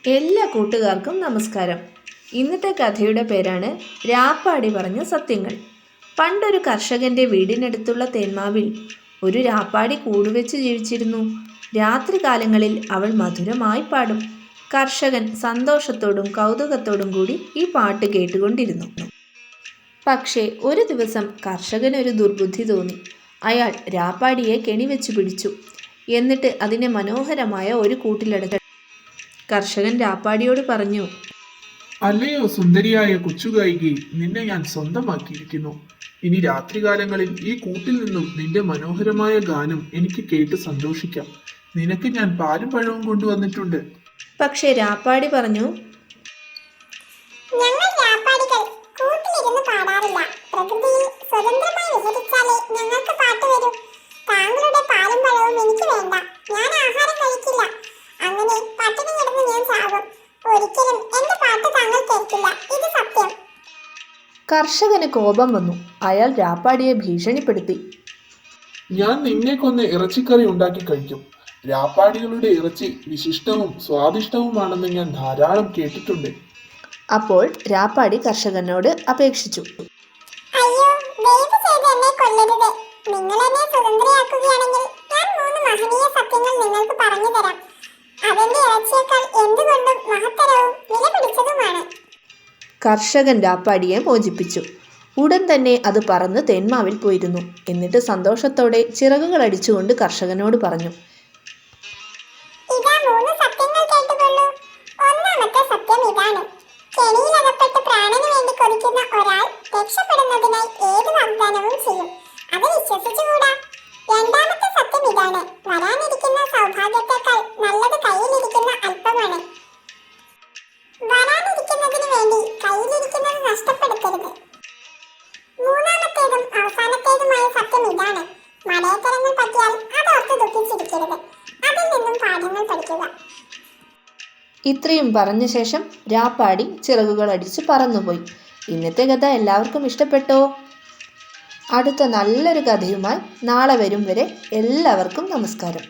എല്ലാ കൂട്ടുകാർക്കും നമസ്കാരം. ഇന്നത്തെ കഥയുടെ പേരാണ് രാപ്പാടി പറഞ്ഞ സത്യങ്ങൾ. പണ്ടൊരു കർഷകന്റെ വീടിനടുത്തുള്ള തേന്മാവിൽ ഒരു രാപ്പാടി കൂടുവെച്ച് ജീവിച്ചിരുന്നു. രാത്രികാലങ്ങളിൽ അവൾ മധുരമായി പാടും. കർഷകൻ സന്തോഷത്തോടും കൗതുകത്തോടും കൂടി ഈ പാട്ട് കേട്ടുകൊണ്ടിരുന്നു. പക്ഷേ ഒരു ദിവസം കർഷകനൊരു ദുർബുദ്ധി തോന്നി. അയാൾ രാപ്പാടിയെ കെണിവെച്ച് പിടിച്ചു. എന്നിട്ട് അതിനെ മനോഹരമായ ഒരു കൂട്ടിലടച്ചു. കർഷകൻ രാപ്പാടിയോട് പറഞ്ഞു, അല്ലയോ സുന്ദരിയായ കൊച്ചുകായികി, നിന്നെ ഞാൻ സ്വന്തമാക്കിയിരിക്കുന്നു. ഇനി രാത്രികാലങ്ങളിൽ ഈ കൂട്ടിൽ നിന്നും നിന്റെ മനോഹരമായ ഗാനം എനിക്ക് കേട്ട് സന്തോഷിക്കാം. നിനക്ക് ഞാൻ പാലും പഴവും കൊണ്ടുവന്നിട്ടുണ്ട്. പക്ഷേ രാപ്പാടി പറഞ്ഞു, ഞങ്ങൾ രാപ്പാടികൾ കൂട്ടിലിരുന്ന് പാടാറില്ല. പ്രകൃതിയിൽ സ്വതന്ത്രമായി വിഹരിച്ചാലേ ഞങ്ങൾക്ക് പാട്ട് വരൂ. താങ്കളുടെ പാലും പഴവും എനിക്ക് വേണ്ട. ഞാൻ ആഹാരം കഴിക്കില്ല. അങ്ങനെ പട്ടിണി കിടന്ന് ഞാൻ ചാവും. ഒരിക്കലും എന്റെ പാട്ട് താങ്കൾ കേൾക്കില്ല. ഇത് സത്യം. കർഷകന് കോപം വന്നു. അയാൾ രാപ്പാടിയെ ഭീഷണിപ്പെടുത്തി. ഞാൻ നിന്നെ കൊന്ന് ഇറച്ചിക്കറി ഉണ്ടാക്കി കഴിക്കും. രാപ്പാടികളുടെ ഇറച്ചി വിശിഷ്ടവും സ്വാദിഷ്ടവുമാണെന്ന് ഞാൻ ധാരാളം കേട്ടിട്ടുണ്ട്. അപ്പോൾ രാപ്പാടി കർഷകനോട് അപേക്ഷിച്ചു, അയ്യോ, ദയവ് ചെയ്ത് എന്നെ കൊല്ലരുത്. നിങ്ങൾ എന്നെ സ്വതന്ത്രയാക്കുകയാണെങ്കിൽ ഞാൻ 3 മഹനീയ സത്യങ്ങൾ നിങ്ങൾക്ക് പറഞ്ഞു തരാം. അതെന്റെ ഇറച്ചിയേക്കാൾ എന്തുകൊണ്ടും മഹത്തരവും വിലപിടിച്ചതുമാണ്. കർഷകൻ രാപ്പാടിയെ മോചിപ്പിച്ചു. ഉടൻ തന്നെ അത് പറന്ന് തേന്മാവിൽ പോയിരുന്നു. എന്നിട്ട് സന്തോഷത്തോടെ ചിറകുകൾ അടിച്ചുകൊണ്ട് കർഷകനോട് പറഞ്ഞു, ഇതാ 3 സത്യങ്ങൾ കേട്ടുകൊള്ളൂ. ഒന്നാമത്തെ സത്യം ഇതാണ്: കെണിയിലകപ്പെട്ട് പ്രാണന് വേണ്ടി കൊതിക്കുന്ന ഒരാൾ രക്ഷപ്പെടുന്നതിനായി ഏത് വാഗ്ദാനവും ചെയ്യും. അത് വിശ്വസിച്ചുകൂടാ. രണ്ടാമത്തെ സത്യം ഇതാണ്: വരാനിരിക്കുന്ന സൗഭാഗ്യത്തെക്കാൾ നല്ലത് കയ്യിലിരിക്കുന്ന അല്പമാണ്. വരാനിരിക്കുന്നതിന് വേണ്ടി കയ്യിലിരിക്കുന്നത് നഷ്ടപ്പെടുത്തരുത്. മൂന്നാമത്തേതും അവസാനത്തേതുമായ സത്യം ഇതാണ്: മടയത്തരങ്ങൾ പറ്റിയാൽ അതോർത്ത് ദുഃഖിച്ചിരിക്കരുത്. അതിൽ നിന്നും പാഠങ്ങൾ പഠിക്കുക. ഇത്രയും പറഞ്ഞ ശേഷം രാപ്പാടി ചിറകുകൾ അടിച്ച് പറന്നുപോയി. ഇന്നത്തെ കഥ എല്ലാവർക്കും ഇഷ്ടപ്പെട്ടോ? അടുത്ത നല്ലൊരു കഥയുമായി നാളെ വരും വരെ എല്ലാവർക്കും നമസ്കാരം.